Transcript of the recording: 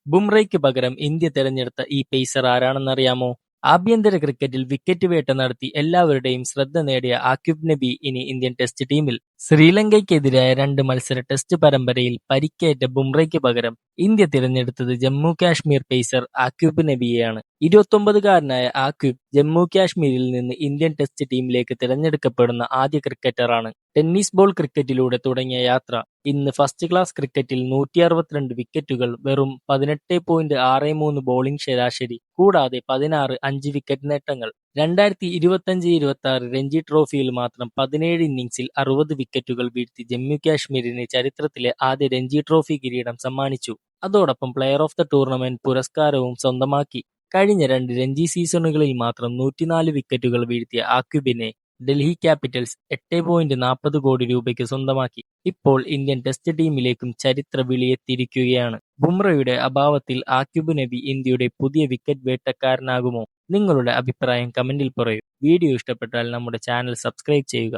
ബുംറയ്ക്ക് പകരം ഇന്ത്യ തെരഞ്ഞെടുത്ത ഈ പേസർ ആരാണെന്നറിയാമോ? ആഭ്യന്തര ക്രിക്കറ്റിൽ വിക്കറ്റ് വേട്ട നടത്തി എല്ലാവരുടെയും ശ്രദ്ധ നേടിയ ആക്വിബ് നബി ഇനി ഇന്ത്യൻ ടെസ്റ്റ് ടീമിൽ. ശ്രീലങ്കയ്ക്കെതിരായ 2 മത്സര ടെസ്റ്റ് പരമ്പരയിൽ പരിക്കേറ്റ ബുംറയ്ക്ക് പകരം ഇന്ത്യ തിരഞ്ഞെടുത്തത് ജമ്മു കാശ്മീർ പേസർ ആക്വിബ് നബിയെയാണ്. 29-കാരനായ ആക്വിബ് ജമ്മു കാശ്മീരിൽ നിന്ന് ഇന്ത്യൻ ടെസ്റ്റ് ടീമിലേക്ക് തിരഞ്ഞെടുക്കപ്പെടുന്ന ആദ്യ ക്രിക്കറ്ററാണ്. ടെന്നീസ് ബോൾ ക്രിക്കറ്റിലൂടെ തുടങ്ങിയ യാത്ര ഇന്ന് ഫസ്റ്റ് ക്ലാസ് ക്രിക്കറ്റിൽ 162 വിക്കറ്റുകൾ, വെറും 18.63 ബോളിംഗ് ശരാശരി, കൂടാതെ 16 5 വിക്കറ്റ് നേട്ടങ്ങൾ. 2025-26 രഞ്ജി ട്രോഫിയിൽ മാത്രം 17 ഇന്നിംഗ്സിൽ 60 വിക്കറ്റുകൾ വീഴ്ത്തി ജമ്മു കാശ്മീരിന് ചരിത്രത്തിലെ ആദ്യ രഞ്ജി ട്രോഫി കിരീടം സമ്മാനിച്ചു. അതോടൊപ്പം പ്ലെയർ ഓഫ് ദ ടൂർണമെന്റ് പുരസ്കാരവും സ്വന്തമാക്കി. കഴിഞ്ഞ 2 രഞ്ജി സീസണുകളിൽ മാത്രം 104 വിക്കറ്റുകൾ വീഴ്ത്തിയ ആക്വിബിനെ ഡൽഹി ക്യാപിറ്റൽസ് 8.40 കോടി രൂപയ്ക്ക് സ്വന്തമാക്കി. ഇപ്പോൾ ഇന്ത്യൻ ടെസ്റ്റ് ടീമിലേക്കും ചരിത്ര വിളിയെത്തിയിരിക്കുകയാണ്. ബുംറയുടെ അഭാവത്തിൽ ആക്വിബ് നബി ഇന്ത്യയുടെ പുതിയ വിക്കറ്റ് വേട്ടക്കാരനാകുമോ? നിങ്ങളുടെ അഭിപ്രായം കമന്റിൽ പറയൂ. വീഡിയോ ഇഷ്ടപ്പെട്ടാൽ നമ്മുടെ ചാനൽ സബ്സ്ക്രൈബ് ചെയ്യുക.